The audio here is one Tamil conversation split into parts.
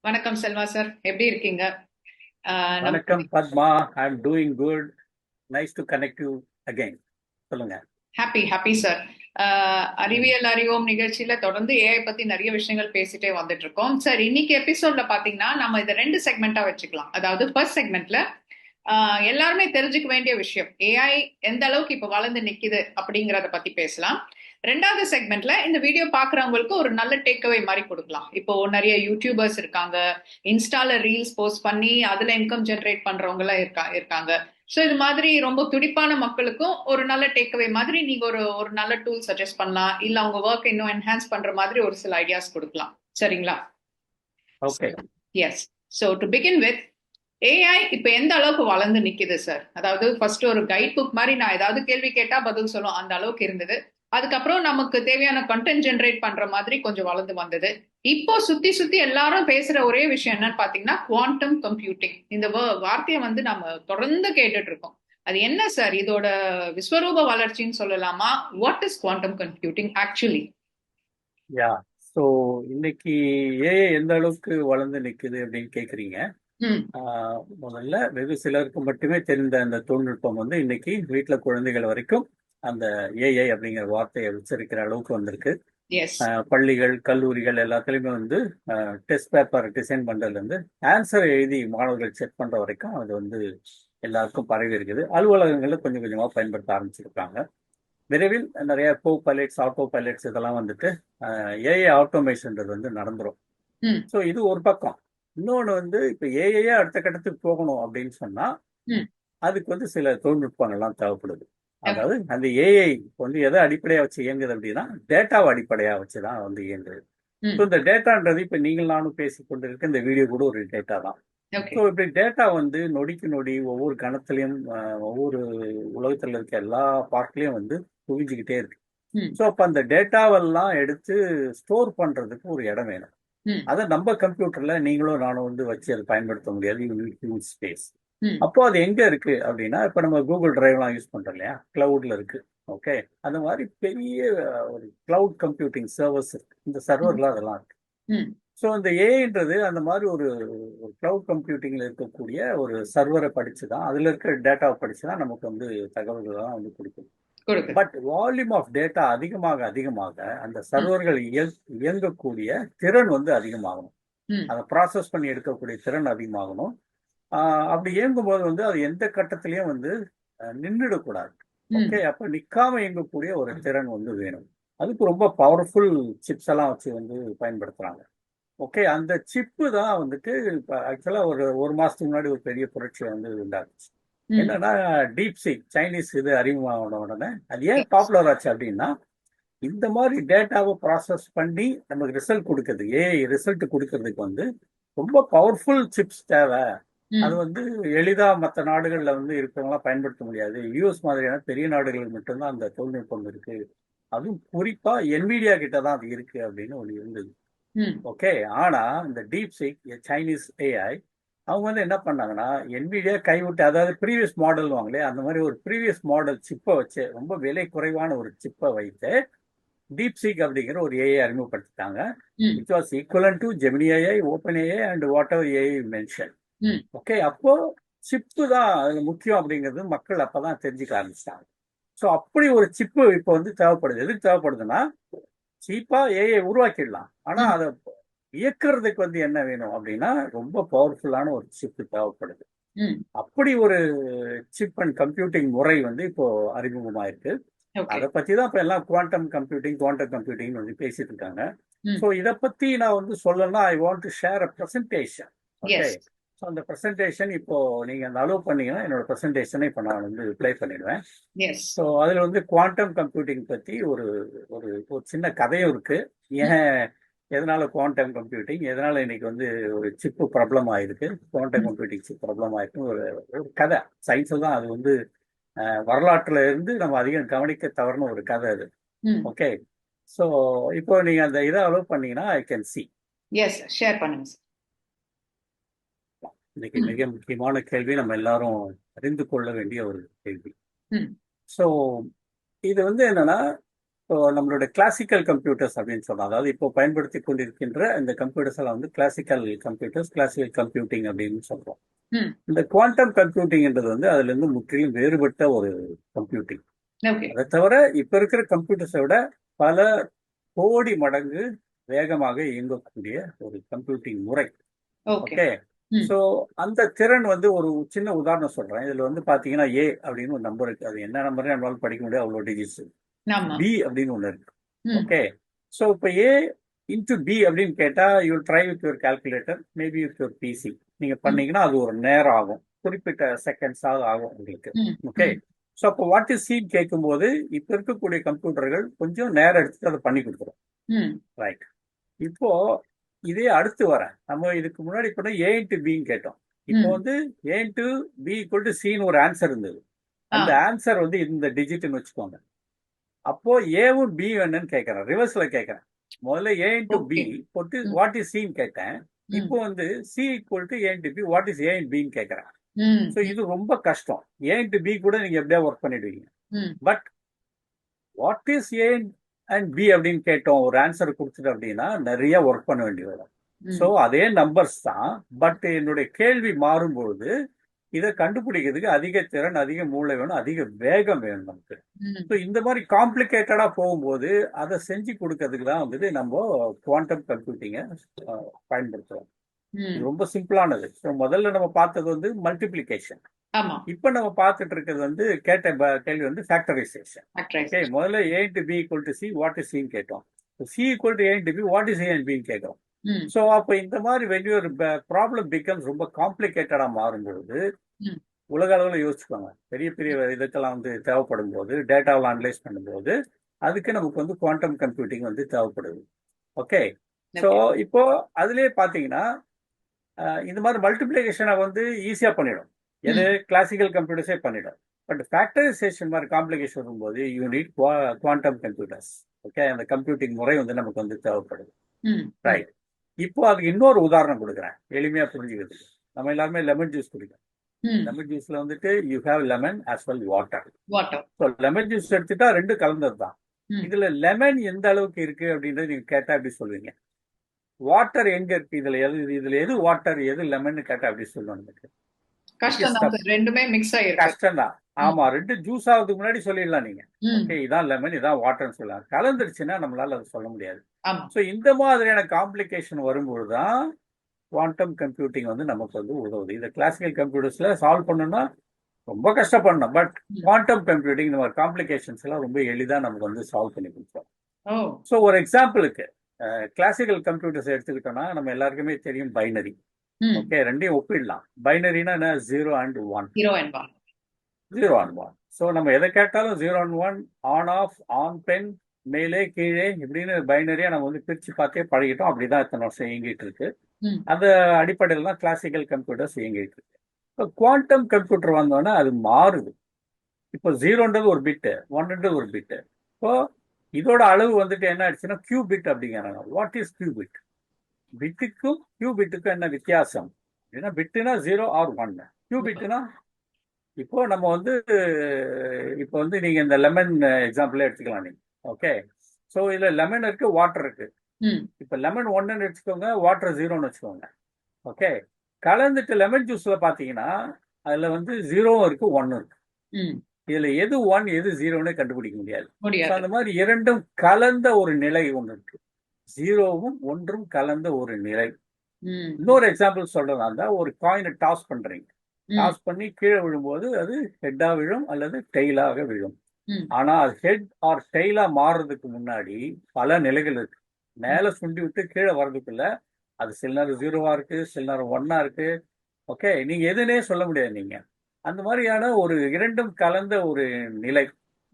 வணக்கம் செல்வா சார், எப்படி இருக்கீங்க? நம்ம வணக்கம் Padma. I'm doing good. Nice to connect you again. சொல்லுங்க. Happy happy sir. ம். அறிவியல் அறிவோம் நிகழ்ச்சியில தொடர்ந்து ஏஐ பத்தி நிறைய விஷயங்கள் பேசிட்டே வந்துட்டு இருக்கோம் சார். இன்னைக்கு எபிசோட்ல பாத்தீங்கன்னா நம்ம இதை ரெண்டு செக்மெண்டா வச்சுக்கலாம். அதாவது ஃபர்ஸ்ட் செக்மெண்ட்ல எல்லாருமே தெரிஞ்சுக்க வேண்டிய விஷயம் ஏஐ எந்த அளவுக்கு இப்ப வளர்ந்து நிக்குது அப்படிங்கறத பத்தி பேசலாம். ரெண்டாவது செக்மெண்ட்ல இந்த வீடியோ பாக்குறவங்களுக்கு ஒரு நல்ல டேக்அவே மாதிரி கொடுக்கலாம். இப்போ நிறைய யூடியூபர்ஸ் இருக்காங்க, இன்ஸ்டால ரீல்ஸ் போஸ்ட் பண்ணி அதுல இன்கம் ஜெனரேட் பண்றவங்க எல்லாம் இருக்காங்க. ஸோ இது மாதிரி ரொம்ப துடிப்பான மக்களுக்கும் ஒரு நல்ல டேக்அவே மாதிரி நீங்க ஒரு ஒரு நல்ல டூல் சஜஸ்ட் பண்ணலாம், இல்ல அவங்க ஒர்க் இன்னும் என்ஹான்ஸ் பண்ற மாதிரி ஒரு சில ஐடியாஸ் கொடுக்கலாம். சரிங்களா? Okay. Yes. So to begin with, AI இப்ப எந்த அளவுக்கு வளர்ந்து நிக்குது சார்? அதாவது ஃபர்ஸ்ட் ஒரு கைட் புக் மாதிரி நான் ஏதாவது கேள்வி கேட்டா பதில் சொல்லும் அந்த அளவுக்கு இருந்தது. அதுக்கப்புறம் நமக்கு தேவையான கண்டென்ட் ஜெனரேட் பண்ற மாதிரி கொஞ்சம் வளர்ந்து வந்தது. இப்போ சுத்தி சுத்தி எல்லாரும் பேசுற ஒரே விஷயம் என்னன்னு பாத்தீங்கன்னா குவாண்டம் கம்ப்யூட்டிங். இந்த வார்த்தையை வந்து நம்ம தொடர்ந்து கேட்டுட்டு இருக்கோம். அது என்ன சார்? இதோட விஸ்வரூப வளர்ச்சின்னு சொல்லலாமா? What is quantum computing actually? Yeah. So இன்னைக்கு ஏஐ எந்த அளவுக்கு வளர்ந்து நிற்குது அப்படின்னு கேட்குறீங்க. ம். முதல்ல வெகு சிலருக்கு மட்டுமே தெரிந்த அந்த தொழில்நுட்பம் வந்து இன்னைக்கு வீட்டில் குழந்தைகள் வரைக்கும் அந்த ஏஐ அப்படிங்கிற வார்த்தையை உச்சரிக்கிற அளவுக்கு வந்திருக்கு. எஸ். பள்ளிகள், கல்லூரிகள் எல்லாத்துலேயுமே வந்து டெஸ்ட் பேப்பர் டிசைன் பண்ணுறதுலேருந்து ஆன்சர் எழுதி மாணவர்கள் செக் பண்ணுற வரைக்கும் அது வந்து எல்லாருக்கும் பரவி இருக்குது. அலுவலகங்களில் கொஞ்சம் கொஞ்சமாக பயன்படுத்த ஆரம்பிச்சிருக்காங்க. விரைவில் நிறைய கோ பைலட்ஸ், ஆட்டோ பைலட்ஸ் இதெல்லாம் வந்துட்டு ஏஐ ஆட்டோமேஷன்றது வந்து நடந்துரும். ம். ஸோ இது ஒரு பக்கம். இன்னொன்று வந்து இப்போ ஏஐயே அடுத்த கட்டத்துக்கு போகணும் அப்படின்னு சொன்னா ம். அதுக்கு வந்து சில தொழில்நுட்பங்கள்லாம் தேவைப்படுது. ஓகே. அதாவது அந்த ஏஐ வந்து எதை அடிப்படையாக வச்சு இயங்குது அப்படின்னா டேட்டாவை அடிப்படையாக வச்சு தான் வந்து இயங்குது. ஸோ ம். இந்த டேட்டான்றது இப்போ நீங்கள் நானும் பேசி கொண்டிருக்க இந்த வீடியோ கூட ஒரு டேட்டா தான். ஓகே. ஸோ இப்படி டேட்டா வந்து நொடிக்கு நொடி ஒவ்வொரு கணத்துலையும் ஒவ்வொரு உலகத்தில் இருக்க எல்லா பார்ட்லையும் வந்து குவிஞ்சுக்கிட்டே இருக்கு. ம். ஸோ அப்போ அந்த டேட்டாவெல்லாம் எடுத்து ஸ்டோர் பண்ணுறதுக்கு ஒரு இடம் வேணும். ம். அதை நம்ம கம்ப்யூட்டரில் நீங்களும் நானும் வந்து வச்சு அதை பயன்படுத்த முடியாது. Huge space. ம். அப்போ அது எங்கே இருக்குது அப்படின்னா, இப்போ நம்ம கூகுள் டிரைவ்லாம் யூஸ் பண்ணுறோம் இல்லையா, க்ளவுடில் இருக்குது. ஓகே. அந்த மாதிரி பெரிய ஒரு க்ளவுட் கம்ப்யூட்டிங் சர்வர்ஸ் இருக்குது. இந்த ம். சர்வர்லாம் அதெல்லாம் இருக்குது. ம். ஸோ அந்த ஏஐன்றது அந்த மாதிரி ஒரு க்ளவுட் கம்ப்யூட்டிங்கில் இருக்கக்கூடிய ஒரு சர்வரை படித்து தான், அதில் இருக்கிற டேட்டாவை படித்து தான் நமக்கு வந்து தகவல்கள்லாம் வந்து கொடுக்கும். கொடுக்குது. பட் வால்யூம் ஆஃப் டேட்டா அதிகமாக அதிகமாக அந்த ம். சர்வர்கள் இயங்கக்கூடிய திறன் வந்து அதிகமாகணும். ம். அதை ப்ராசஸ் பண்ணி எடுக்கக்கூடிய திறன் அதிகமாகணும். அப்படி இயங்கும்போது வந்து அது எந்த கட்டத்திலையும் வந்து நின்றுடக்கூடாது. ம். ஓகே. அப்போ நிற்காம இயங்கக்கூடிய ஒரு திறன் வந்து வேணும். அதுக்கு ரொம்ப பவர்ஃபுல் சிப்ஸ் எல்லாம் வச்சு வந்து பயன்படுத்துறாங்க. ஓகே. அந்த சிப்பு தான் வந்துட்டு இப்போ ஆக்சுவலாக ஒரு ஒரு மாதத்துக்கு முன்னாடி ஒரு பெரிய புரட்சியை வந்து உண்டாக்குச்சு. ம். என்னன்னா டீப் சீக் சைனீஸ் இது அறிமுகமான உடனே அது ஏன் பாப்புலர் ஆச்சு அப்படின்னா, இந்த மாதிரி டேட்டாவை ப்ராசஸ் பண்ணி நமக்கு ரிசல்ட் கொடுக்குறது, ஏஐ ரிசல்ட் கொடுக்கறதுக்கு வந்து ரொம்ப பவர்ஃபுல் சிப்ஸ் தேவை. அது ம். வந்து எளிதா மற்ற நாடுகள்ல வந்து இருக்கிறவங்களாம் பயன்படுத்த முடியாது. யூஎஸ் மாதிரியான பெரிய நாடுகள் மட்டும்தான் அந்த தொழில்நுட்பம் இருக்கு. அதுவும் குறிப்பா என்விடியா கிட்ட தான் அது இருக்கு அப்படின்னு ஒன்று இருந்தது. ம். ஓகே. ஆனா இந்த டீப் சீக் சைனீஸ் ஏஐ அவங்க வந்து என்ன பண்ணாங்கன்னா, என்விடியா கைவிட்டு, அதாவது ப்ரீவியஸ் மாடல் வாங்களே அந்த மாதிரி ஒரு ப்ரீவியஸ் மாடல் சிப்பை வச்சு ரொம்ப விலை குறைவான ஒரு சிப்பை வைத்து டீப் சீக் அப்படிங்கிற ஒரு ஏஐ அறிமுகப்படுத்திட்டாங்க. ம். Which was equivalent to Gemini AI, OpenAI and whatever AI mention. ம். ஓகே. அப்போ சிப்பு தான் அதுல முக்கியம் அப்படிங்கிறது மக்கள் அப்பதான் தெரிஞ்சுக்க ஆரம்பிச்சிட்டாங்க. ஸோ அப்படி ஒரு சிப்பு இப்போ வந்து தேவைப்படுது. எதுக்கு தேவைப்படுதுன்னா, சீப்பா ஏஐ உருவாக்கிடலாம். ஆனா ம். அதை இயக்குறதுக்கு வந்து என்ன வேணும் அப்படின்னா ரொம்ப பவர்ஃபுல்லான ஒரு சிப்பு தேவைப்படுது. ம். அப்படி ஒரு சிப் அண்ட் கம்ப்யூட்டிங் முறை வந்து இப்போ அறிமுகமாயிருக்கு. ஓகே. அதை பத்தி தான் இப்போ எல்லாம் குவாண்டம் கம்ப்யூட்டிங் வந்து பேசிட்டு இருக்காங்க. ம். ஸோ இதை பத்தி நான் வந்து சொல்லணும்னா I want to share a presentation. Okay. Yes. So அந்த ப்ரெசன்டேஷன் இப்போ நீங்க அந்த அலோவ் பண்ணீங்கன்னா என்னோட ப்ரெசன்டேஷனை இப்போ நான் வந்து ப்ளே பண்ணிடுவேன். எஸ். ஸோ அதில் வந்து குவாண்டம் கம்ப்யூட்டிங் பற்றி ஒரு ஒரு ஒரு சின்ன கதையும் இருக்கு. ஏன், எதனால குவாண்டம் கம்ப்யூட்டிங், எதனால இன்னைக்கு வந்து ஒரு சிப்பு ப்ராப்ளம் ஆயிருக்கு, குவாண்டம் ம். கம்ப்யூட்டிங் சிப் ப்ராப்ளம் ஆயிருக்கு, ஒரு ஒரு கதை. சயின்ஸில் தான் அது வந்து வரலாற்றுல இருந்து நம்ம அதிகம் கவனிக்க தவறுன ஒரு கதை அது. ம். ஓகே. ஸோ இப்போ நீங்க அந்த இதை அலோவ் பண்ணீங்கன்னா I can see. Yes, share பண்ணுங்க சார். இன்னைக்கு ம். மிக முக்கியமான கேள்வி, நம்ம எல்லாரும் அறிந்து கொள்ள வேண்டிய ஒரு கேள்வி. ம். ஸோ இது வந்து என்னன்னா, இப்போ நம்மளோட கிளாசிக்கல் கம்ப்யூட்டர்ஸ் அப்படின்னு சொன்னோம். அதாவது இப்போ பயன்படுத்தி கொண்டிருக்கின்ற இந்த கம்ப்யூட்டர்ஸ் எல்லாம் வந்து கிளாசிக்கல் கம்ப்யூட்டர்ஸ், கிளாசிக்கல் கம்ப்யூட்டிங் அப்படின்னு சொல்றோம். ம். இந்த குவாண்டம் கம்ப்யூட்டிங்ன்றது வந்து அதுல இருந்து முற்றிலும் வேறுபட்ட ஒரு கம்ப்யூட்டிங். ஓகே. அதை தவிர இப்ப இருக்கிற கம்ப்யூட்டர்ஸை விட பல கோடி மடங்கு வேகமாக இயங்கக்கூடிய ஒரு கம்ப்யூட்டிங் முறை. ஓகே. ஓகே. ம். ஸோ அந்த திறன் வந்து ஒரு சின்ன உதாரணம் சொல்றேன். இதுல வந்து பாத்தீங்கன்னா ஏ அப்படின்னு ஒரு நம்பர் இருக்கு. அது என்ன நம்பர்னு நம்மளால படிக்க முடியாது, அவ்வளோ டிஜிட்ஸ். ஆமா. பி அப்படின்னு ஒண்ணு இருக்கு. ம். ஓகே. ஸோ இப்போ ஏ இன்டு பி அப்படின்னு கேட்டா you try with your calculator, maybe with your PC. நீங்க ம். பண்ணீங்கன்னா அது ஒரு நேரம் ஆகும், குறிப்பிட்ட செகண்ட்ஸாவது ஆகும் உங்களுக்கு. ம். ஓகே. ம். ஸோ அப்போ வாட் இஸ் சீன் கேட்கும்போது இப்போ இருக்கக்கூடிய கம்ப்யூட்டர்கள் கொஞ்சம் நேரம் எடுத்துட்டு அதை பண்ணி கொடுத்துரும். ம். ரைட். இப்போ இதே அடுத்து வரேன். நம்ம இதுக்கு முன்னாடி கூட ஏ இன்டு பின்னு கேட்டோம். இப்போ ம். வந்து ஏ இன்டு பி ஈக்குவல் டு சின்னு ஒரு ஆன்சர் இருந்தது. ஆ. அந்த ஆன்சர் வந்து இந்த டிஜிட்னு வச்சுக்கோங்க. அப்போ ஏவும் பி என்னன்னு கேட்கறேன், ரிவர்ஸ்ல கேட்கறேன். முதல்ல ஏ இன்டு பி ஓகே. போட்டு ம். வாட் இஸ் சின்னு கேட்டேன். ம். இப்போ வந்து C equal to A into B what is A in பின்னு கேட்கறேன். ம். ஸோ இது ரொம்ப கஷ்டம். ஏ இன்டு பி கூட நீங்க எப்படியா ஒர்க் பண்ணிடுவீங்க. ம். But what is A and B அப்படின்னு கேட்டோம், ஒரு ஆன்சர் கொடுத்துட்டு அப்படின்னா நிறைய ஒர்க் பண்ண வேண்டி வரும். ம். ஸோ அதே நம்பர்ஸ் தான், பட் என்னுடைய கேள்வி மாறும்பொழுது இதை கண்டுபிடிக்கிறதுக்கு அதிக திறன், அதிக மூளை வேணும், அதிக வேகம் வேணும் நமக்கு. ம். ஸோ இந்த மாதிரி காம்ப்ளிகேட்டடா போகும்போது அதை செஞ்சு கொடுக்கறதுக்கு தான் வந்துட்டு நம்ம குவாண்டம் கம்ப்யூட்டிங்கை பயன்படுத்துறோம். இது ம். ரொம்ப சிம்பிளானது. ஸோ முதல்ல நம்ம பார்த்தது வந்து மல்டிப்ளிகேஷன். ஆமா. இப்போ நம்ம பார்த்துட்டு இருக்கிறது வந்து கேள்வி வந்து ஃபேக்டரைசேஷன். ஓகே. ஃபேக்டரைசேஷன். முதல்ல A into B equal to C what is சின்னு கேட்டோம். C equal to A into B what is A and பின்னு கேட்குறோம். ம். ஸோ அப்போ இந்த மாதிரி வெளியே ஒரு ப்ராப்ளம் பிகம்ஸ் ரொம்ப காம்ப்ளிகேட்டடா மாறும்பொழுது ம். உலக அளவில் யோசிச்சுக்கோங்க, பெரிய பெரிய இதுக்கெல்லாம் வந்து தேவைப்படும் போது, டேட்டாவில் அனலைஸ் பண்ணும்போது அதுக்கு நமக்கு வந்து குவாண்டம் கம்ப்யூட்டிங் வந்து தேவைப்படுது. ஓகே. So okay. இப்போ அதுலேயே பார்த்தீங்கன்னா இந்த மாதிரி மல்டிப்ளிகேஷனை வந்து ஈஸியாக பண்ணிடும். எது ம். கிளாசிக்கல் கம்ப்யூட்டர்ஸே பண்ணிடும். பட் ஃபேக்டரைசேஷன் மாதிரி காம்ப்ளிகேஷன் வரும்போது you need quantum computers. Okay. அந்த கம்ப்யூட்டிங் முறை வந்து நமக்கு வந்து தேவைப்படுது. ம். ம். ரைட். இப்போ அதுக்கு இன்னொரு உதாரணம் கொடுக்குறேன், எளிமையா புரிஞ்சுக்கிறதுக்கு. நம்ம எல்லாருமே லெமன் ஜூஸ் குடிக்கிறோம். ம். லெமன் ஜூஸ்ல வந்துட்டு you have lemon as well water. Water. So lemon juice எடுத்துட்டா ரெண்டு கலந்தது தான். ம். இதுல லெமன் எந்த அளவுக்கு இருக்கு அப்படின்றது நீங்க கேட்டா எப்படி சொல்லுவீங்க? வாட்டர் எங்க இருக்கு? இதுல எது வாட்டர் எது லெமன் கேட்டா அப்படி சொல்லுவாங்க. கஷ்டம் தான். ரெண்டுமே மிக்ஸ் ஆயிருக்கு. கஷ்டம் தான். ம். ஆமா, ரெண்டு ஜூஸ் ஆகிறதுக்கு முன்னாடி சொல்லிடலாம் நீங்க. ம். ஓகே, இதான் லெமன் இதான் வாட்டர்னு சொல்லலாம். கலந்துருச்சுன்னா நம்மளால அதை சொல்ல முடியாது. ஆமா. ஸோ இந்த மாதிரியான காம்ப்ளிகேஷன் வரும்போது தான் குவாண்டம் கம்ப்யூட்டிங் வந்து நமக்கு வந்து உதவுது. இதை கிளாசிக்கல் கம்ப்யூட்டர்ஸ்ல சால்வ் பண்ணணும்னா ரொம்ப கஷ்டப்படணும். பட் ம். குவாண்டம் கம்ப்யூட்டிங் இந்த மாதிரி காம்ப்ளிகேஷன்ஸ் எல்லாம் ரொம்ப எளிதா நமக்கு வந்து சால்வ் பண்ணி கொடுப்போம். ஓ. ஸோ ஒரு எக்ஸாம்பிளுக்கு கிளாசிக்கல் கம்ப்யூட்டர்ஸ் எடுத்துக்கிட்டோம்னா நம்ம எல்லாருக்குமே தெரியும் பைனரி. ம். ஓகே, ரெண்டையும் ஒப்பிடலாம். பைனரினா என்ன? 0 and 1. 0 and 1. 0 and 1. ஸோ நம்ம எதை கேட்டாலும் 0 and 1, on off, open, மேலே கீழே இப்படின்னு பைனரியா நம்ம வந்து பிரிச்சு பார்த்தே பழகிட்டோம். அப்படிதான் இத்தனை வருஷம் இயங்கிட்டு இருக்கு. ம். அந்த அடிப்படையில் தான் கிளாசிக்கல் கம்ப்யூட்டர்ஸ் இயங்கிட்டு இருக்கு. இப்போ குவாண்டம் கம்ப்யூட்டர் வந்தோன்னா அது மாறுது. இப்போ 0ன்றது ஒரு பிட்டு, 1ன்றது ஒரு பிட்டு. இப்போ இதோட அளவு வந்துட்டு என்ன ஆயிடுச்சுன்னா கியூ பிட் அப்படிங்கிறாங்க. What is qubit? பிட்டுக்கும் கியூ பிட்டுக்கும் என்ன வித்தியாசம்? ஏன்னா பிட்டுனா 0 or 1, கியூ பிட்டுனா இப்போ நம்ம வந்து இப்போ வந்து நீங்க இந்த லெமன் எக்ஸாம்பிளே எடுத்துக்கலாம் நீங்க. ஓகே. ஸோ இதுல லெமன் இருக்கு, வாட்டர் இருக்கு. ம். இப்போ லெமன் 1ன்னு வச்சுக்கோங்க, வாட்டர் 0ன்னு வச்சுக்கோங்க. ஓகே. கலந்துட்டு லெமன் ஜூஸ்ல பாத்தீங்கன்னா அதுல வந்து 0வும் இருக்கு, 1ம் இருக்கு. ம். இதுல எது 1 எது 0ன்னு கண்டுபிடிக்க முடியாது. So முடியாது. அந்த மாதிரி இரண்டும் கலந்த ஒரு நிலை ஒன்று இருக்கு. 0வும் 1ம் கலந்த ஒரு நிலை. ம். இன்னொரு எக்ஸாம்பிள் சொல்றதா இருந்தா, ஒரு காயினை டாஸ் பண்றீங்க. ம். டாஸ் பண்ணி கீழே விழும்போது அது ஹெட்டா விழும் அல்லது டெய்லாக விழும். ம். ஆனா அது ஹெட் ஆர் டெய்லா மாறுறதுக்கு முன்னாடி பல நிலைகள் இருக்கு. மேல சுண்டி விட்டு கீழே வர்றதுக்குள்ள அது சில நேரம் 0வா இருக்கு, சில நேரம் 1ஆ இருக்கு. ஓகே, நீங்க எதுனே சொல்ல முடியாது. நீங்க அந்த மாதிரியான ஒரு இரண்டும் கலந்த ஒரு நிலை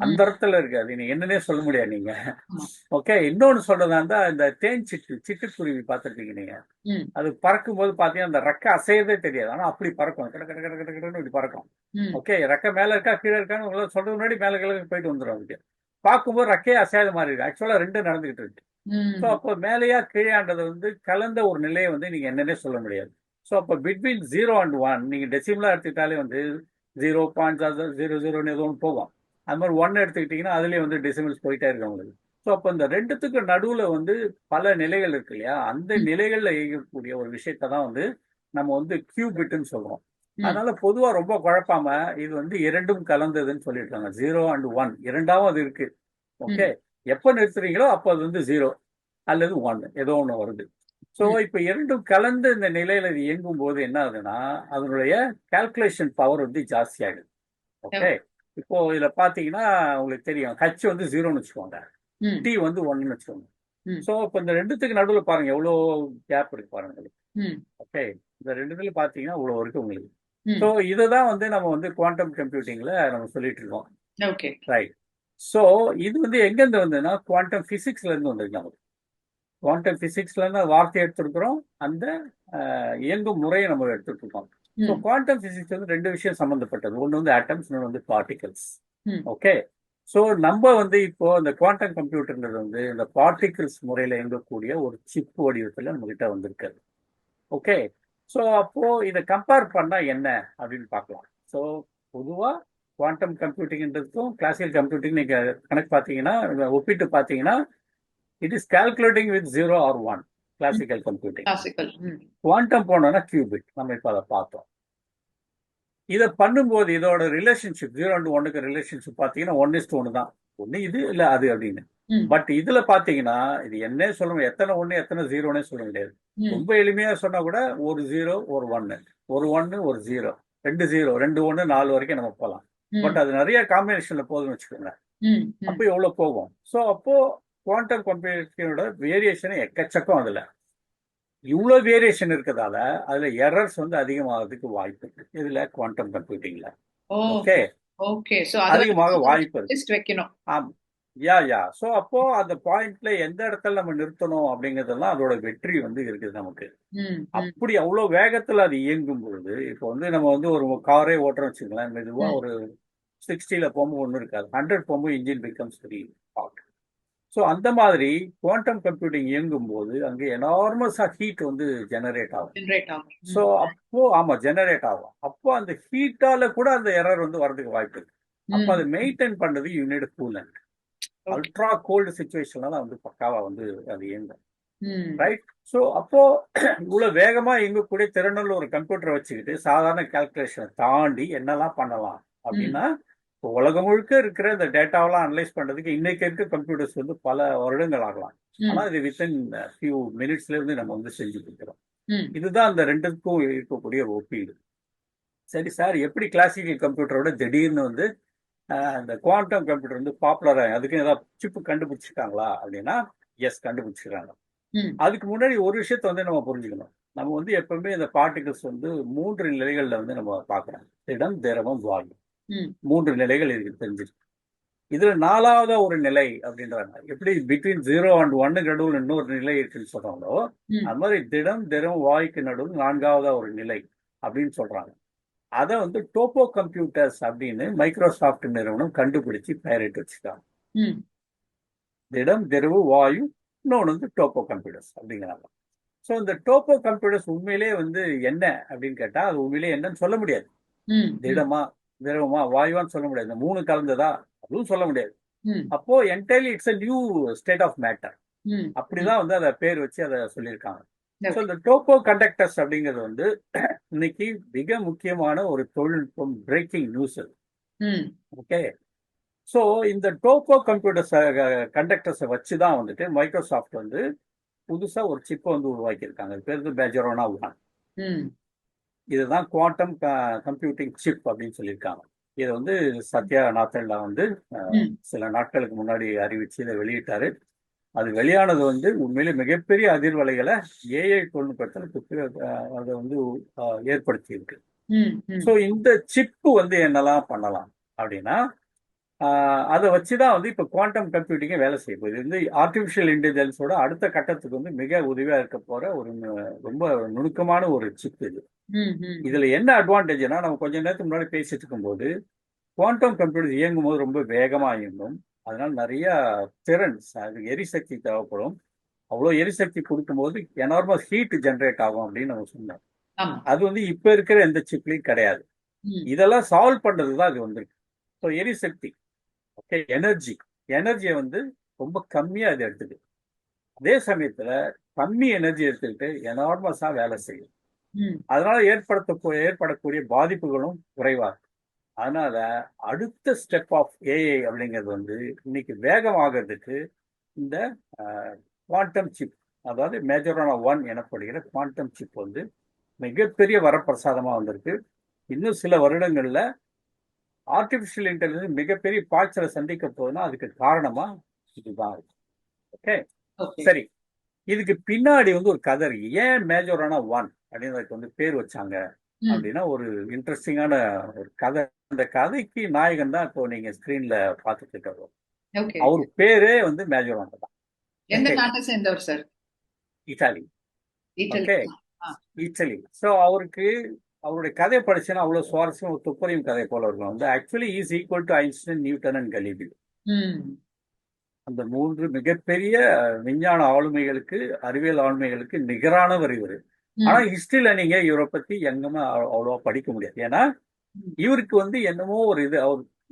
அந்த ம். இடத்துல இருக்கு. அது நீங்க என்னன்னே சொல்ல முடியாது நீங்க. ஆமா. ஓகே. இன்னொன்னு சொல்றதா இருந்தா, இந்த தேன் சிட்டுக்குருவி பார்த்துருக்கீங்க நீங்க. ம். அது பறக்கும் போது பாத்தீங்கன்னா அந்த ரெக்கை அசையதே தெரியாது. ஆனா அப்படி பறக்கும், கட கட கட கட கடன்னு இப்படி பறக்கும். ம். ஓகே. ரெக்கை மேல இருக்கா கீழே இருக்கான்னு உங்களால சொல்றது முன்னாடி மேல கீழே போயிட்டு வந்துடும். அதுக்கு பார்க்கும்போது ரெக்கையே அசையாத மாதிரி இருக்கு. ஆக்சுவலா ரெண்டும் நடந்துகிட்டு இருக்கு. ஸோ ம். அப்போ மேலேயா கீழேன்றது வந்து கலந்த ஒரு நிலையை வந்து நீங்க என்னன்னே சொல்ல முடியாது. ஸோ அப்போ பிட்வீன் 0 and 1 நீங்க டெசிமலா எடுத்துக்கிட்டாலே வந்து 0.00 ஏதோ ஒன்று போகும். அது மாதிரி 1 எடுத்துக்கிட்டீங்கன்னா அதுலயே வந்து டெசிமல்ஸ் போயிட்டே இருக்கு உங்களுக்கு. ஸோ அப்போ இந்த ரெண்டுத்துக்கு நடுவுல வந்து பல நிலைகள் இருக்கு இல்லையா, அந்த ம், நிலைகள்ல இயங்கக்கூடிய ஒரு விஷயத்தை தான் வந்து நம்ம வந்து கியூபிட்னு சொல்றோம். ம், அதனால பொதுவா ரொம்ப குழப்பாம இது வந்து இரண்டும் கலந்ததுன்னு சொல்லியிருக்காங்க. 0 அண்ட் 1 இரண்டாவது இருக்கு. ஓகே, ம், எப்போ நிறுத்துறீங்களோ அப்போ அது வந்து 0 அல்லது 1 ஏதோ ஒன்று வருது. ஸோ ம். இப்போ இரண்டும் கலந்து இந்த நிலையில இது இயங்கும் போது என்ன ஆகுதுன்னா, அதனுடைய கால்குலேஷன் பவர் வந்து ஜாஸ்தி ஆகுது. Okay, okay. இப்போ இதுல பாத்தீங்கன்னா உங்களுக்கு தெரியும், ஹச் வந்து 0ன்னு வச்சுக்கோங்க, ம், டி வந்து 1ன்னு வச்சுக்கோங்க. ம், ஸோ இப்போ இந்த ரெண்டுத்துக்கு நடுவில் பாருங்க எவ்வளோ கேப் இருக்கு பாருங்க உங்களுக்கு. ம், ஓகே, இந்த ரெண்டுத்துல பாத்தீங்கன்னா இவ்வளோ இருக்கு உங்களுக்கு. ஸோ ம். இதை தான் வந்து நம்ம வந்து குவாண்டம் கம்ப்யூட்டிங்ல நம்ம சொல்லிட்டு இருக்கோம். ஓகே. ரைட். ஸோ இது வந்து எங்கேருந்து வந்ததுன்னா குவாண்டம் பிசிக்ஸ்ல இருந்து வந்திருக்கு நமக்கு. குவாண்டம் பிசிக்ஸ்ல இருந்து வார்த்தை எடுத்திருக்கிறோம், அந்த இயங்கும் முறையை நம்ம எடுத்துட்டு இருக்கோம். ஸோ ம், குவாண்டம் பிசிக்ஸ் வந்து ரெண்டு விஷயம் சம்பந்தப்பட்டது. ஒன்று வந்து ஆட்டம்ஸ், இன்னொன்று வந்து பார்ட்டிகல்ஸ். ம், ஓகே, ஸோ நம்ம வந்து இப்போ இந்த குவாண்டம் கம்ப்யூட்டர்ன்றது வந்து இந்த பார்ட்டிகிள்ஸ் முறையில் இயங்கக்கூடிய ஒரு சிப் வடிவத்தில் நம்ம கிட்ட வந்திருக்கு. ஓகே, ஸோ அப்போ இதை கம்பேர் பண்ணா என்ன அப்படின்னு பார்க்கலாம். ஸோ பொதுவாக குவாண்டம் கம்ப்யூட்டிங்ன்றதுக்கும் கிளாசிக்கல் கம்ப்யூட்டிங் நீங்க கணக்கு பார்த்தீங்கன்னா, ஒப்பிட்டு பார்த்தீங்கன்னா, it is calculating with 0 or 1 ம். Classical computing. கிளாசிக்கல். ம், குவாண்டம் போனோம்னா கியூபிட். நம்ம இப்போ அதை பார்த்தோம். இதை பண்ணும்போது இதோட ரிலேஷன்ஷிப் 0 அண்ட் 1க்கு ரிலேஷன்ஷிப் பார்த்தீங்கன்னா 1:1 தான். ஒன்று இது இல்லை அது அப்படின்னு. ம், பட் இதுல பார்த்தீங்கன்னா இது என்ன சொல்ல முடியாது, எத்தனை ஒன்று எத்தனை ஜீரோனே சொல்ல முடியாது. ம், ரொம்ப எளிமையா சொன்னா கூட ஒரு 0 ஒரு 1, ஒரு 1 ஒரு 0, 2 0 2 1 4 வரைக்கும் நம்ம போகலாம். ம், பட் அது நிறைய காம்பினேஷன்ல போகுதுன்னு வச்சுக்கோங்க. ம், ம். அப்போ எவ்வளவு போகும்? ஸோ அப்போ குவாண்டம் கம்ப்யூட்டிங்கோட வேரியேஷன் எக்கச்சக்கம் அதுல. இவ்வளவு வேரியேஷன் இருக்கிறதால அதுல எரர்ஸ் வந்து அதிகமாகிறதுக்கு வாய்ப்பு இருக்கு இதுல குவாண்டம் கம்ப்யூட்டிங்ல. ஓ. Okay, okay. சோ அது அதிகமாக வரைக்கும் வாய்ப்பு இருக்கு. லிஸ்ட் வைக்கணும். ஆமா, யா. சோ அப்போ அந்த பாயிண்ட்ல எந்த இடத்துல நம்ம நிறுத்தணும் அப்படிங்கறதெல்லாம் அதோட வெற்றி வந்து இருக்குது நமக்கு. ம், ம், அப்படி அவ்வளவு வேகத்துல அது இயங்கும் பொழுது, இப்போ வந்து நம்ம வந்து ஒரு காரே ஓட்டுறோம் வச்சுக்கலாம், மெதுவா ம், ஒரு 60ல போகும்போது ஒன்றும் இருக்காது, 100 போகும்போது engine becomes very hot. So அந்த மாதிரி குவாண்டம் கம்ப்யூட்டிங் இயங்கும் போது அங்கே எனார்மஸா ஹீட் வந்து ஜெனரேட் ஆகும். ஜெனரேட் ஆகும். ஸோ ம், அப்போ ஆமா ஜெனரேட் ஆகும். அப்போ அந்த ஹீட்டால கூட அந்த எரர் வந்து வரதுக்கு வாய்ப்பு இருக்கு. அப்போ ம். அதை மெயின்டைன் பண்றது you need coolant. Okay. Ultra cold சுச்சுவேஷன்ல தான் வந்து பக்காவா வந்து அது இயங்கும். ம், ரைட். ஸோ அப்போ இவ்வளவு வேகமா இயங்கக்கூடிய திறனுள்ள ஒரு கம்ப்யூட்டரை வச்சுக்கிட்டு சாதாரண கால்குலேஷனை தாண்டி என்னெல்லாம் பண்ணலாம் ம், அப்படின்னா, இப்போ உலகம் முழுக்க இருக்கிற இந்த டேட்டாவெல்லாம் அனலைஸ் பண்றதுக்கு இன்னைக்கு இருக்க கம்ப்யூட்டர்ஸ் வந்து பல வருடங்கள் ஆகலாம். ஆனா ம், இது வித்தின் ஃபியூ மினிட்ஸ்ல இருந்து நம்ம வந்து செஞ்சு கொடுக்குறோம். ம், இதுதான் அந்த ரெண்டுக்கும் இருக்கக்கூடிய ஒரு ஒப்பீடு. சரி சார், எப்படி கிளாசிக்கல் கம்ப்யூட்டரோட திடீர்னு வந்து இந்த குவாண்டம் கம்ப்யூட்டர் வந்து பாப்புலரா அதுக்கு ஏதாவது சிப்பு கண்டுபிடிச்சிருக்காங்களா அப்படின்னா, எஸ் கண்டுபிடிச்சிருக்காங்க. ம், அதுக்கு முன்னாடி ஒரு விஷயத்த வந்து நம்ம புரிஞ்சுக்கணும். நம்ம வந்து எப்பவுமே இந்த பார்ட்டிகல்ஸ் வந்து 3 நிலைகள்ல வந்து நம்ம பார்க்கிறோம். திடம், திரவம், வாயு. ம், 3 நிலைகள் இருக்கு தெரிஞ்சிருக்கு. இதுல 4வதா ஒரு நிலை அப்படின்றாங்க. எப்படி பிட்வீன் 0 அண்ட் 1 நடுவில் இன்னொரு நிலை இருக்குன்னு சொல்றாங்களோ, ம், அது மாதிரி திடம், திரவம், வாயுக்கு நடுவில் 4வதா ஒரு நிலை அப்படின்னு சொல்றாங்க. அதை வந்து டோப்போ கம்ப்யூட்டர்ஸ் அப்படின்னு மைக்ரோசாஃப்ட் நிறுவனம் கண்டுபிடிச்சு பெயரிட்டு வச்சுட்டாங்க. ம், திடம், திரவு, வாயு, இன்னொன்று வந்து டோப்போ கம்ப்யூட்டர்ஸ் அப்படிங்கிறாங்க. ஸோ இந்த டோப்போ கம்ப்யூட்டர்ஸ் உண்மையிலேயே வந்து என்ன அப்படின்னு கேட்டா அது உண்மையிலேயே என்னன்னு சொல்ல முடியாது. ம், ம், திடமா, திரவமா, வாயுவான்னு சொல்ல முடியாது. இந்த 3 கலந்ததா அதுவும் சொல்ல முடியாது. ம், அப்போ entirely it's a new state of matter. ம், ம். அப்படிதான் வந்து அதை பேர் வச்சு அதை சொல்லியிருக்காங்க. So okay. இந்த டோப்போ கண்டக்டர்ஸ் அப்படிங்கிறது வந்து இன்னைக்கு மிக முக்கியமான ஒரு தொழில்நுட்பம், பிரேக்கிங் நியூஸ். ம், ஓகே, ஸோ இந்த டோப்போ கம்ப்யூட்டர்ஸ் கண்டக்டர்ஸை வச்சு தான் வந்துட்டு மைக்ரோசாஃப்ட் வந்து புதுசா ஒரு சிப்பை வந்து உருவாக்கியிருக்காங்க. இது பேர் வந்து பெஜரோனா 1. ம், இதுதான் குவாண்டம் கம்ப்யூட்டிங் சிப் அப்படின்னு சொல்லியிருக்காங்க. இதை வந்து சத்யா நாதல்லா வந்து ம், சில நாட்களுக்கு முன்னாடி அறிவிச்சு இதை வெளியிட்டாரு. அது வெளியானது வந்து உண்மையிலே மிகப்பெரிய அதிர்வலைகளை ஏஐ தொழில்நுட்பத்தில் அதை வந்து ஏற்படுத்தி இருக்கு. ம், ம், ஸோ இந்த சிப்பு வந்து என்னெல்லாம் பண்ணலாம் அப்படின்னா, அதை வச்சுதான் வந்து இப்போ குவாண்டம் கம்ப்யூட்டிங்கே வேலை செய்யும். இது வந்து ஆர்டிஃபிஷியல் இன்டெலிஜென்ஸோட அடுத்த கட்டத்துக்கு வந்து மிக உதவியா இருக்க போற ஒரு ரொம்ப நுணுக்கமான ஒரு சிப் இது. ம், ம், இதுல என்ன அட்வான்டேஜ்னா, நம்ம கொஞ்ச நேரத்துக்கு முன்னாடி பேசிட்டு இருக்கும்போது குவாண்டம் கம்ப்யூட்டர் இயங்கும் போது ரொம்ப வேகமா இயங்கும். அதனால நிறைய திறன், அது எரிசக்தி தேவைப்படும். அவ்வளோ எரிசக்தி கொடுக்கும்போது எனார்மஸ் ஹீட் ஜென்ரேட் ஆகும் அப்படின்னு நம்ம சொன்னோம். ஆமா. அது வந்து இப்ப இருக்கிற எந்த சிப்லையும் கிடையாது. ம், இதெல்லாம் சால்வ் பண்றது தான் அது வந்திருக்கு. ஸோ எரிசக்தி, ஓகே, எனர்ஜியை வந்து ரொம்ப கம்மியா இது எடுத்துக்கு. அதே சமயத்துல கம்மி எனர்ஜி எடுத்துக்கிட்டு எனார்மஸா வேலை செய்யும். அதனால ஏற்படக்கூடிய பாதிப்புகளும் குறைவா இருக்கு. அதனால அடுத்த ஸ்டெப் ஆஃப் ஏஐ அப்படிங்கிறது வந்து இன்னைக்கு வேகமாகிறதுக்கு இந்த குவாண்டம் சிப், அதாவது மேஜரான 1 எனப்படுகிற குவாண்டம் சிப் வந்து மிகப்பெரிய வரப்பிரசாதமா வந்திருக்கு. இன்னும் சில வருடங்கள்ல ஆர்டிபிஷியல் இன்டெலிஜென்ஸ் மிகப்பெரிய பாய்ச்சலை சந்திக்க போகுதுன்னா அதுக்கு காரணமா இதுதான் இருக்கு. ஓகே, சரி. இதுக்கு பின்னாடி வந்து ஒரு கதை இருக்கு. ஏன் மேஜரான 1 அப்படின்னு வந்து பேர் வச்சாங்க அப்படின்னா ஒரு இன்ட்ரெஸ்டிங்கான ஒரு கதை. அந்த கதைக்கு நாயகன் தான் இப்போ நீங்க ஸ்கிரீன்ல பார்த்துட்டு இருக்காரு. அவர் பேரே வந்து மேஜரான தான். எந்த நாட்டை சேர்ந்தவர் sir? Italy. Okay, idli. So அவருடைய கதை படிச்சேன்னா அவ்வளவு சுவாரஸ்யம், ஒரு துப்பறியும் கதை போல இருக்கும். வந்து actually is equal to Einstein, Newton and Galilei. அந்த 3 மிகப்பெரிய விஞ்ஞான ஆளுமைகளுக்கு, அறிவியல் ஆளுமைகளுக்கு நிகரானவர் இவரு. ஆனா ஹிஸ்டரியில நீங்க இவரை பத்தி எங்கேயுமே அவ்வளவா படிக்க முடியாது. ஏன்னா இவருக்கு வந்து என்னமோ ஒரு இது,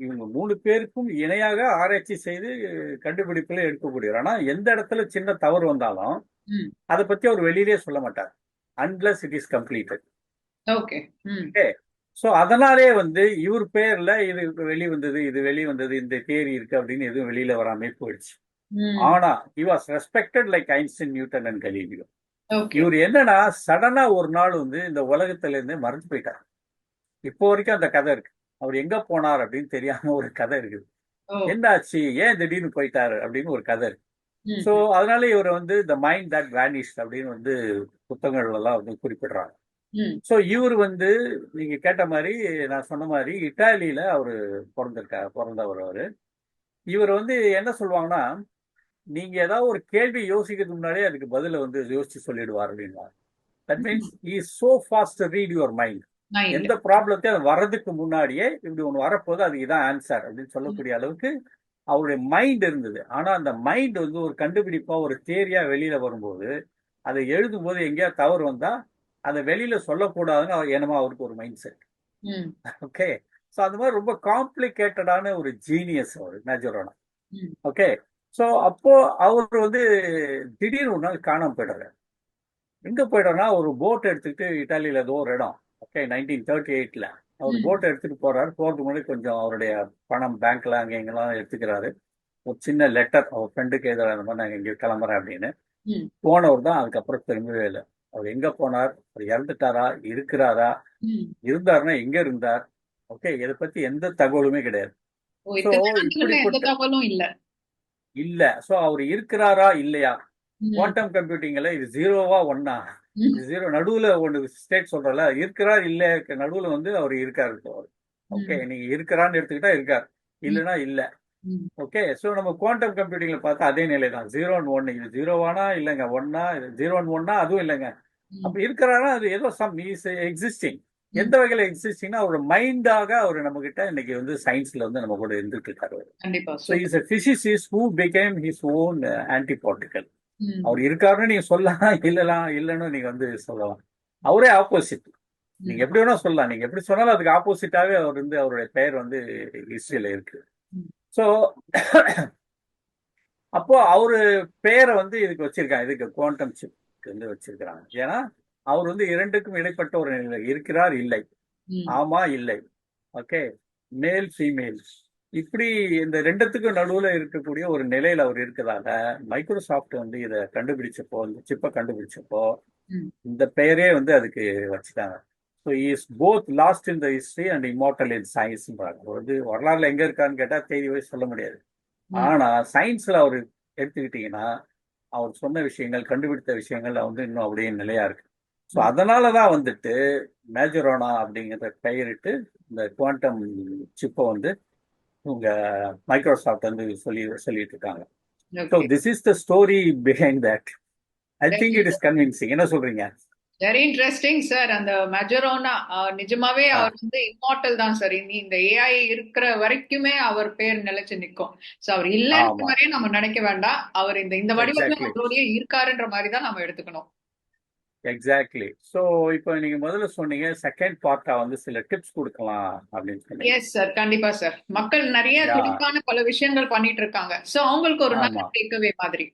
இவங்க 3 பேருக்கும் இணையாக ஆராய்ச்சி செய்து கண்டுபிடிப்புல எடுக்கக்கூடியவர். ஆனா எந்த இடத்துல சின்ன தவறு வந்தாலும் அதை பத்தி அவர் வெளியிலே சொல்ல மாட்டார், unless it is completed. Okay, so அதனாலே வந்து இவர் பேர்ல இது வெளிவந்தது, இது வெளிவந்தது, இந்த தேரி இருக்கு அப்படின்னு எதுவும் வெளியில வராம போயிடுச்சு. ஆனா he was respected like Einstein, Newton and Galileo. இவர் என்னன்னா சடனா ஒரு நாள் வந்து இந்த உலகத்துல இருந்து மறைஞ்சு போயிட்டார். இப்போ வரைக்கும் அந்த கதை இருக்கு. அவர் எங்க போனார் அப்படின்னு தெரியாம ஒரு கதை இருக்குது. என்னாச்சு, ஏன் திடீர்னு போயிட்டாரு அப்படின்னு ஒரு கதை இருக்கு. சோ அதனால இவர் வந்து த மைண்ட் தட் வேனிஷ்ட் அப்படின்னு வந்து புத்தகங்கள் எல்லாம் வந்து குறிப்பிடுறாங்க. சோ இவர் வந்து நீங்க கேட்ட மாதிரி, நான் சொன்ன மாதிரி இட்டாலியில அவரு பிறந்தவர். அவரு இவர் வந்து என்ன சொல்லுவாங்கன்னா, நீங்க ஏதாவது ஒரு கேள்வி யோசிக்கிறதுக்கு முன்னாடியே அதுக்கு பதில வந்து யோசிச்சு சொல்லிடுவார் அப்படின்னா. That means he is so fast to read your mind. எந்த ப்ராப்ளத்தையும் அது வர்றதுக்கு முன்னாடியே இப்படி ஒண்ணு வரப்போது அது இதான் ஆன்சர் அப்படின்னு சொல்லக்கூடிய அளவுக்கு அவருடைய மைண்ட் இருந்தது. ஆனா அந்த மைண்ட் வந்து ஒரு கண்டுபிடிப்பா, ஒரு தேரியா வெளியில வரும்போது, அதை எழுதும் போது எங்கேயாவது தவறு வந்தா அதை வெளியில சொல்லக்கூடாதுன்னு என்னமோ அவருக்கு ஒரு மைண்ட் செட். ஓகே, ஸோ அது மாதிரி ரொம்ப காம்ப்ளிகேட்டடான ஒரு ஜீனியஸ் அவர் மேஜரானா. ஓகே, ஸோ அப்போ அவர் வந்து திடீர்னு ஒரு நாள் காணாம போயிடுறாரு. எங்க போயிடுறா, ஒரு போட் எடுத்துக்கிட்டு இட்டாலியில ஏதோ ஒரு இடம். ஓகே, 1938ல அவர் போட் எடுத்துட்டு போறாரு. போறதுக்கு முன்னாடி கொஞ்சம் அவருடைய பணம் பேங்க்ல அங்க எங்கெல்லாம் எடுத்துக்கிறாரு. ஒரு சின்ன லெட்டர் அவர் ஃப்ரெண்டுக்கு எதிராக அந்த மாதிரி நாங்க இங்க கிளம்புறேன் அப்படின்னு போனவர் தான். அதுக்கப்புறம் திரும்பவே இல்லை. அவர் எங்க போனார், அவர் இறந்துட்டாரா, இருக்கிறாரா, இருந்தாருன்னா எங்க இருந்தார், ஓகே, இதை பத்தி எந்த தகவலுமே கிடையாது. இல்ல. சோ அவர் இருக்கிறாரா இல்லையா, குவாண்டம் கம்ப்யூட்டிங்ல இது 0வா 1ஆ, 0 நடுவுல ஒன்று ஸ்டேட் சொல்றல, இருக்கிறார் இல்ல, நடுவுல வந்து அவர் இருக்காரு. ஓகே, நீங்க இருக்கிறான்னு எடுத்துக்கிட்டா இருக்கார், இல்லைன்னா இல்ல. ஓகே, சோ நம்ம குவாண்டம் கம்ப்யூட்டிங்ல பார்த்தா அதே நிலை தான், 0 and 1. இது 0வானா இல்லைங்க, 1ஆ, 0 and 1ஆ, அதுவும் இல்லைங்க. அப்ப இருக்கிறாரா, அது ஏதோ சம் இஸ் எக்ஸிஸ்டிங். எந்த வகையில எக்ஸிஸ்டிங்னா அவரோட மைண்டாக அவர் நம்ம கிட்ட இன்னைக்கு வந்து சயின்ஸ்ல வந்து நம்ம கூட இருந்துட்டு இருக்காரு. So he is a physicist who became his own antiparticle. அவர் இருக்காருன்னு நீங்க சொல்லலாம், இல்லைன்னு நீங்க வந்து சொல்லலாம். அவரே ஆப்போசிட். நீங்க எப்படி வேணா சொல்லலாம், நீங்க எப்படி சொன்னாலும் அதுக்கு ஆப்போசிட்டாவே அவர் வந்து அவருடைய பெயர் வந்து ஹிஸ்டரியில இருக்கு. சோ அப்போ அவரு பேரை வந்து இதுக்கு வச்சிருக்காங்க, இதுக்கு குவாண்டம் சிப் வந்து வச்சிருக்கிறாங்க. ஏன்னா அவர் வந்து இரண்டுக்கும் இடைப்பட்ட ஒரு நிலை, இருக்கிறார் இல்லை, ஆமா இல்லை, ஓகே, மேல் ஃபீமேல், இப்படி இந்த ரெண்டுத்துக்கும் நடுவுல இருக்கக்கூடிய ஒரு நிலையில அவர் இருக்கிறதால மைக்ரோசாஃப்ட் வந்து இதை கண்டுபிடிச்சப்போ, இந்த சிப்பை கண்டுபிடிச்சப்போ இந்த பெயரே வந்து அதுக்கு வச்சுட்டாங்க. So is both lost in the history and immortal in சயின்ஸ்ன்றாங்க. வந்து வரலாறுல எங்க இருக்கான்னு கேட்டா தேதி வயசு சொல்ல முடியாது. ஆனா சயின்ஸ்ல அவர் எடுத்துக்கிட்டீங்கன்னா அவர் சொன்ன விஷயங்கள், கண்டுபிடித்த விஷயங்கள் வந்து இன்னும் அப்படியே நிலையா இருக்கு. ஸோ அதனாலதான் வந்துட்டு மேஜரானா அப்படிங்கிற பெயரிட்டு இந்த குவாண்டம் சிப்பை வந்து உங்க மைக்ரோசாஃப்ட் வந்து சொல்லிட்டு இருக்காங்க. So this is the story behind that. I think it is convincing. என்ன சொல்றீங்க? Very interesting sir. அந்த மெஜரோனா நிஜமாவே அவர் வந்து இம்மார்டல் தான் சார். இந்த ஏஐ இருக்கிற வரைக்குமே அவர் பேர் நிலைச்சு நிற்கும். சோ அவர் இல்லைன்ற மாதிரியே நம்ம நினைக்க வேண்டாம். அவர் இந்த வடிவத்துல அவரோடய இருக்காருன்ற மாதிரி தான் நம்ம எடுத்துக்கணும். எக்ஸாக்ட்லி. ஸோ இப்போ நீங்க முதல்ல சொன்னீங்க செகண்ட் பார்ட்டா வந்து சில டிப்ஸ் கொடுக்கலாம் அப்படின்னு சொன்னீங்க. எஸ் சார், கண்டிப்பா சார். மக்கள் நிறைய யா துடிப்பான பல விஷயங்கள் பண்ணிட்டு இருக்காங்க. சோ அவங்களுக்கு ஒரு நல்ல ஆமா. டேக்அவே மாதிரி.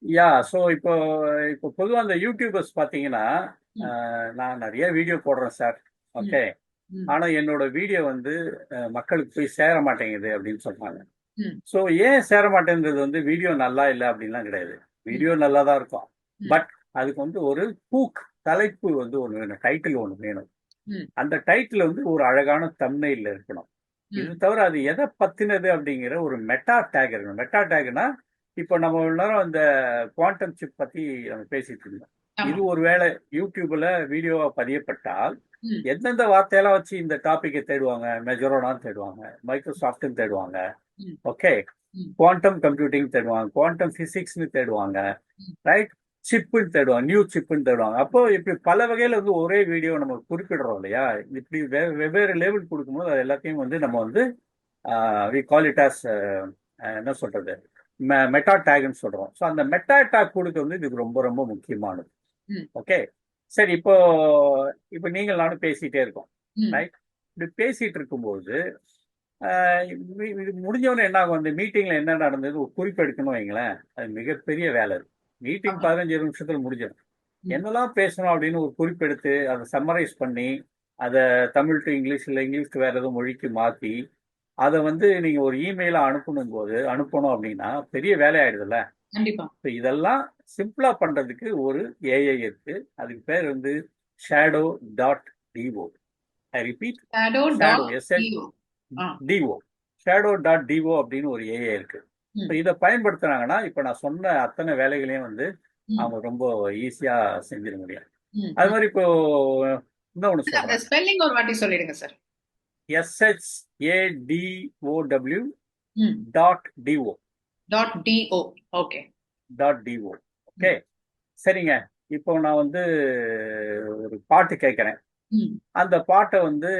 யா ஸோ இப்போ இப்போ பொதுவாக அந்த யூடியூபர்ஸ் பார்த்தீங்கன்னா, ம், நான் நிறைய வீடியோ போடுறேன் சார். ம், ஓகே. ம், ஆனா என்னோட வீடியோ வந்து மக்களுக்கு போய் சேர மாட்டேங்குது அப்படின்னு சொல்றாங்க. ம், ஸோ ஏன் சேர மாட்டேங்கிறது வந்து வீடியோ நல்லா இல்லை அப்படின்லாம் கிடையாது. ம், வீடியோ நல்லா தான் இருக்கும். ம், பட் அதுக்கு வந்து ஒரு ஹூக், தலைப்பு வந்து ஒன்று வேணும், டைட்டில் ஒன்று வேணும். ம், அந்த டைட்டில் வந்து ஒரு அழகான தம்ப்நெயில் இருக்கணும். இது ம். தவிர அது எதை பத்தினது அப்படிங்கிற ஒரு மெட்டா டேக் இருக்கணும். மெட்டா டேக்னா இப்போ நம்ம இவ்வளவு நேரம் இந்த குவாண்டம் சிப் பத்தி நம்ம பேசிட்டு இருந்தோம். ஆமா. இது ஒருவேளை யூடியூப்ல வீடியோவா பதியப்பட்டால் ம், எந்தெந்த வார்த்தையெல்லாம் வச்சு இந்த டாபிக்கை தேடுவாங்க? மெஜரோனான்னு தேடுவாங்க, மைக்ரோசாஃப்ட்னு தேடுவாங்க, ம், ஓகே, ம், குவாண்டம் கம்ப்யூட்டிங் தேடுவாங்க, குவாண்டம் பிசிக்ஸ்னு தேடுவாங்க, ம். ரைட், சிப்புன்னு தேடுவாங்க, நியூ சிப்புன்னு தேடுவாங்க. அப்போ இப்படி பல வகையில வந்து ஒரே வீடியோ நம்ம குறிப்பிடுறோம் இல்லையா? இப்படி வெவ்வேறு லேபிள் கொடுக்கும்போது அது எல்லாத்தையும் வந்து நம்ம வந்து வி கால் இட் ஆஸ் என்ன சொல்றது, மெட்டா டேக்னு சொல்றோம். ஸோ அந்த மெட்டா டேக் கொடுக்க வந்து இதுக்கு ரொம்ப ரொம்ப முக்கியமானது. ம், ஓகே. சரி, இப்போ இப்போ நீங்கள் நானும் பேசிட்டே இருக்கோம், ம். ரைட். இப்படி பேசிட்டு இருக்கும்போது இது முடிஞ்சவொடனே என்ன ஆகும், அந்த மீட்டிங்ல என்ன நடந்தது ஒரு குறிப்பு எடுக்கணும் வைங்களேன், அது மிகப்பெரிய வேலை இருக்கு. மீட்டிங் ஆமா. 15 நிமிஷத்துல முடிஞ்சிடும். ம், என்னெல்லாம் பேசணும் அப்படின்னு ஒரு குறிப்பெடுத்து அதை சம்மரைஸ் பண்ணி அதை தமிழ் டு இங்கிலீஷ் இல்லை இங்கிலீஷ் டு வேற எதுவும் மொழிக்கு மாற்றி அதை வந்து நீங்க ஒரு இமெயிலா அனுப்பணும் அப்படின்னா பெரிய வேலையாயிடுதுல்ல. கண்டிப்பா. இப்போ இதெல்லாம் சிம்பிளா பண்றதுக்கு ஒரு ஏஐ இருக்கு. அதுக்கு பேர் வந்து shadow dot D O. I repeat, shadow shadow dot S H D O. Ah. D O. Shadow dot D O அப்படின்னு ஒரு ஏஐ இருக்கு. இப்போ ம், இதை பயன்படுத்துனாங்கன்னா இப்போ நான் சொன்ன அத்தனை வேலைகளையும் வந்து ம், அவங்க ரொம்ப ஈஸியா செஞ்சிட முடியும். ம், அது ம். மாதிரி இப்போ இன்னொன்று சார், அந்த சொல்றேன். ஸ்பெல்லிங் ஒரு வாட்டி சொல்லிடுங்க சார். SHADOW ம். Dot D O. Dot D O. Okay. Dot D O. Okay. ம், சரிங்க. இப்போ நான் வந்து ஒரு பாட்டு கேட்குறேன். ம், அந்த பாட்டை வந்து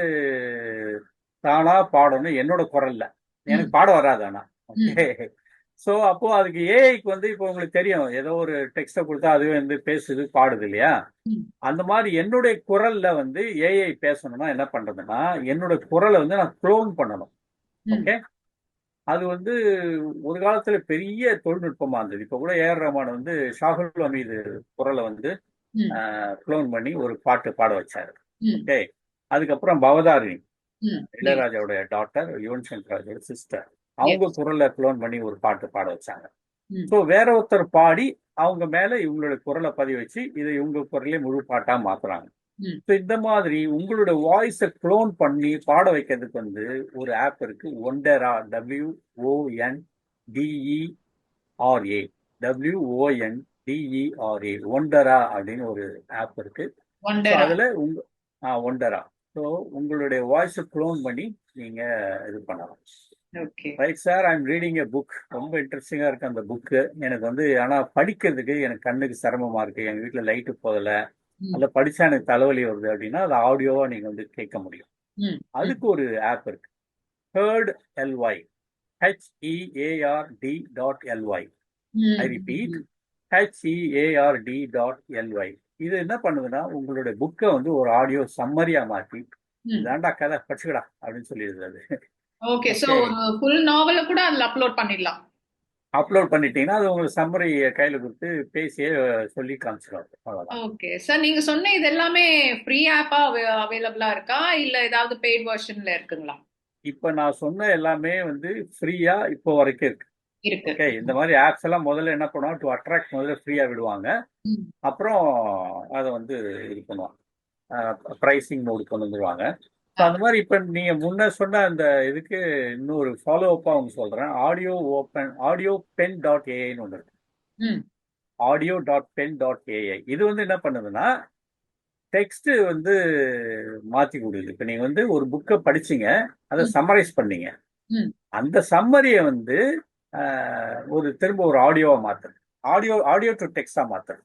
தானா பாடணும் என்னோட குரல்ல. எனக்கு ம், பாட வராது ஆனா. ம், ஓகே. ஸோ அப்போ அதுக்கு ஏஐக்கு வந்து இப்போ உங்களுக்கு தெரியும், ஏதோ ஒரு டெக்ஸ்ட்டை கொடுத்தா அதுவே வந்து பேசுது பாடுது இல்லையா? ம், அந்த மாதிரி என்னுடைய குரல்ல வந்து ஏஐ பேசணும்னா என்ன பண்றதுன்னா, என்னோட குரலை வந்து நான் க்ளோன் பண்ணணும். ம், ஓகே. அது வந்து ஒரு காலத்துல பெரிய தொழில்நுட்பமா இருந்தது. இப்ப கூட ஏஆர் ரஹ்மான் வந்து ஷாகுல் ஹமீது குரலை வந்து ம், க்ளோன் பண்ணி ஒரு பாட்டு பாட வச்சாரு. ம், ஓகே. அதுக்கப்புறம் பவதாரிணி, ம். இளையராஜாவுடைய டாட்டர், யுவன் சங்கர் ராஜோட சிஸ்டர், அவங்க எஸ். குரலை க்ளோன் பண்ணி ஒரு பாட்டு பாட வச்சாங்க. ம், ஸோ வேற ஒருத்தர் பாடி அவங்க மேல இவங்களோட குரலை பதிவு வச்சு இதை இவங்க குரலே முழு பாட்டா மாத்துறாங்க. ம், ஸோ இந்த மாதிரி உங்களோட வாய்ஸை க்ளோன் பண்ணி பாட வைக்கிறதுக்கு வந்து ஒரு ஆப் இருக்கு, ஒண்டரா, WONDERA, WONDERA, ஒண்டரா அப்படின்னு ஒரு ஆப் இருக்கு. ஸோ ஒண்டரா. அதுல ஒண்டரா. ஸோ உங்களுடைய வாய்ஸை க்ளோன் பண்ணி நீங்க இது பண்ணலாம். Okay. Right sir, I'm reading a book. ரொம்ப இன்ட்ரெஸ்டிங்கா இருக்கு அந்த புக்கு. எனக்கு வந்து ஆனா படிக்கிறதுக்கு எனக்கு கண்ணுக்கு சிரமமா இருக்கு, எங்க வீட்டுல லைட்டு போதல, ம், அதில் படிச்சா எனக்கு தலைவலி வருது அப்படின்னா அது ஆடியோவா நீங்க வந்து கேட்க முடியும். ம், ம், அதுக்கு ஒரு ஆப் இருக்கு, ஹேர்ட் எல்ஒய், HEARD.LY. ஐ ம், ரிப்பீட், ம். HEARD.LY. இது என்ன பண்ணுதுன்னா உங்களுடைய புக்கை வந்து ஒரு ஆடியோ சம்மரியா மாற்றி ம். இதாண்டா கதை படிச்சுக்கடா அப்படின்னு சொல்லிடுது அது. ஓகே. So okay. ஒரு ஃபுல் நாவல கூட அதுல அப்லோட் பண்ணிடலாம். அப்லோட் பண்ணிட்டீங்கன்னா அது உங்களுக்கு சம்மரி கையில கொடுத்து பேசியே சொல்லி காமிச்சிடும். அவ்வளவுதான். ஓகே சார், நீங்க சொன்ன இது எல்லாமே ஃப்ரீ ஆப்பா அவைலபிளா இருக்கா, இல்ல ஏதாவது பெய்ட் வெர்ஷன்ல இருக்குங்களா? இப்ப நான் சொன்ன எல்லாமே வந்து ஃப்ரீயா இப்போ வரைக்கும் இருக்கு. இருக்கு. ஓகே. இந்த மாதிரி ஆப்ஸ் எல்லாம் முதல்ல என்ன பண்ணுவாங்க, டு அட்ராக்ட் முதல்ல ஃப்ரீயா விடுவாங்க. ம், அப்புறம் அதை வந்து இது பண்ணுவாங்க, ப்ரைசிங் மோடு கொண்டு வந்துருவாங்க. ஸோ ஆ, அந்த மாதிரி இப்போ நீங்க முன்ன சொன்ன அந்த இதுக்கு இன்னொரு ஃபாலோ அப்பா ஒன்று சொல்றேன். ஆடியோ பென் டாட் ஏஐன்னு ஒன்று இருக்கு. ம், audio.pen.ai. இது வந்து என்ன பண்ணுதுன்னா டெக்ஸ்ட் வந்து மாத்தி கொடுக்குது. இப்போ நீங்க வந்து ஒரு புக்கை படிச்சீங்க, அதை ம், சம்மரைஸ் பண்ணீங்க, ம், அந்த சம்மரியை வந்து திரும்ப ஒரு ஆடியோவா மாத்துறது, ஆடியோ டு டெக்ஸ்டா மாத்துறது.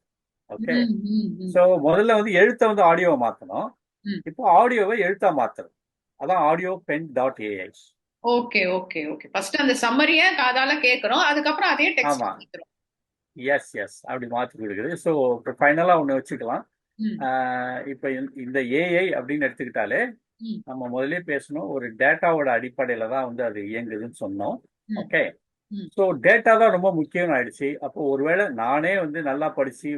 ஓகே. ம், ம், ம், ஸோ முதல்ல வந்து எழுத்தை வந்து ஆடியோவை மாத்தணும், ம். இப்போ ஆடியோவை எழுத்தா மாத்துறது. அதான் audio pen dot AI. Okay, okay, okay. First அந்த சம்மரிய காதால கேக்குறோம். அதுக்கப்புறம் அதே டெக்ஸ்ட் ஆமா. மாத்துறோம். எஸ் எஸ் அப்படி மாத்தி கொடுக்குது. ஸோ இப்போ ஃபைனலா ஒன்று வச்சுக்கலாம். ம், இப்ப இந்த ஏஐ அப்படின்னு எடுத்துக்கிட்டாலே ம், நம்ம முதல்ல பேசணும், ஒரு டேட்டாவோட அடிப்படையில தான் வந்து அது இயங்குதுன்னு சொன்னோம். ம், ஓகே. ம், ஸோ டேட்டா தான் ரொம்ப முக்கியம்னு ஆயிடுச்சு. அப்போ ஒருவேளை நானே வந்து நல்லா படிச்சு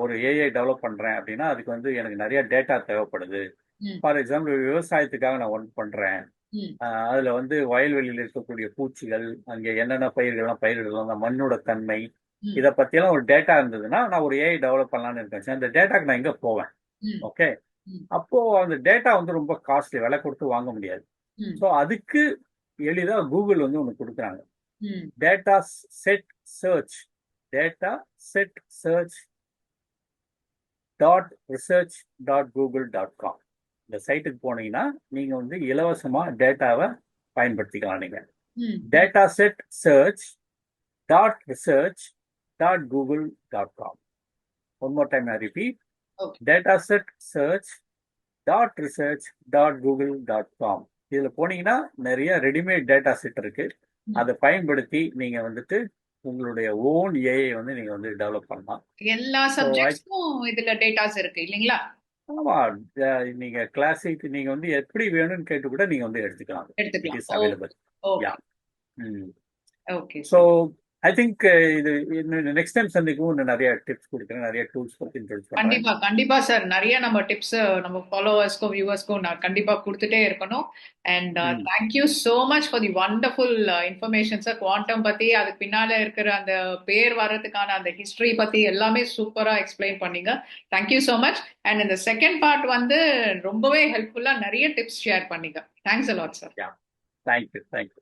ஒரு ஏஐ டெவலப் பண்றேன் அப்படின்னா அதுக்கு வந்து எனக்கு நிறைய டேட்டா தேவைப்படுது. ம், ஃபார் எக்ஸாம்பிள் விவசாயத்துக்காக நான் ஒர்க் பண்றேன். ம், அதுல வந்து வயல்வெளியில் இருக்கக்கூடிய பூச்சிகள், அங்க என்னென்ன பயிர்கள்லாம் பயிரிடலாம், அந்த மண்ணோட தன்மை, ம், இதை பத்தியெல்லாம் ஒரு டேட்டா இருந்ததுன்னா நான் ஒரு ஏஐ டெவலப் பண்ணலாம்னு இருக்கேன். சரி, அந்த டேட்டாக்கு நான் எங்க போவேன்? ம், ஓகே. ம், அப்போ அந்த டேட்டா வந்து ரொம்ப காஸ்ட்லி, விலை கொடுத்து வாங்க முடியாது. ம், ஸோ அதுக்கு எளிதா கூகுள் வந்து ஒன்று கொடுக்குறாங்க. ம், data set search, data set search .research.google.com. இந்த சைட்டுக்கு போனீங்கன்னா நீங்க வந்து இலவசமா டேட்டாவை பயன்படுத்திக்கலாம். நீங்க ம், data set search .research.google.com. One more time I repeat, okay. Data set search .research.google.com. இதுல போனீங்கன்னா நிறைய ரெடிமேட் டேட்டா செட் இருக்கு. ம். அதை பயன்படுத்தி நீங்க வந்துட்டு உங்களுடைய ஓன் ஏஐ வந்து நீங்க வந்து டெவலப் பண்ணலாம். எல்லா ஸோ சப்ஜெக்ட்ஸ்க்கும் இதுல டேட்டாஸ் இருக்கு இல்லைங்களா? ஆமா, நீங்க கிளாசிக் நீங்க வந்து எப்படி வேணும்னு கேட்டு கூட நீங்க வந்து எடுத்துக்கலாம். இட் எடுத்துக்கலாம். Is available. ஓகே, யா. ம். Okay so sir. I think இது நெக்ஸ்ட் டைம் சந்திக்கும் இன்னும் நிறைய டிப்ஸ் கொடுக்குறேன், நிறைய டூல்ஸ் பத்தி இன்ட்ரோடியூஸ் பண்றேன். கண்டிப்பா, கண்டிப்பா சார். நெறைய நம்ம டிப்ஸ் நம்ம ஃபாலோவர்ஸ்க்கும், வியூவர்ஸ்க்கும் நான் கண்டிப்பா குடுத்துட்டே இருக்கணும். அண்ட் ம். Thank you so much for the wonderful information sir. Quantum பத்தி, அதுக்கு பின்னால இருக்கிற அந்த பேர் வர்றதுக்கான அந்த ஹிஸ்டரி பத்தி எல்லாமே சூப்பரா எக்ஸ்பிளைன் பண்ணீங்க. Thank you so much. And இந்த செகண்ட் பார்ட் வந்து ரொம்பவே ஹெல்ப்ஃபுல்லா நெறைய டிப்ஸ் ஷேர் பண்ணீங்க. Thanks a lot sir. Yeah. Thank you. Thank you.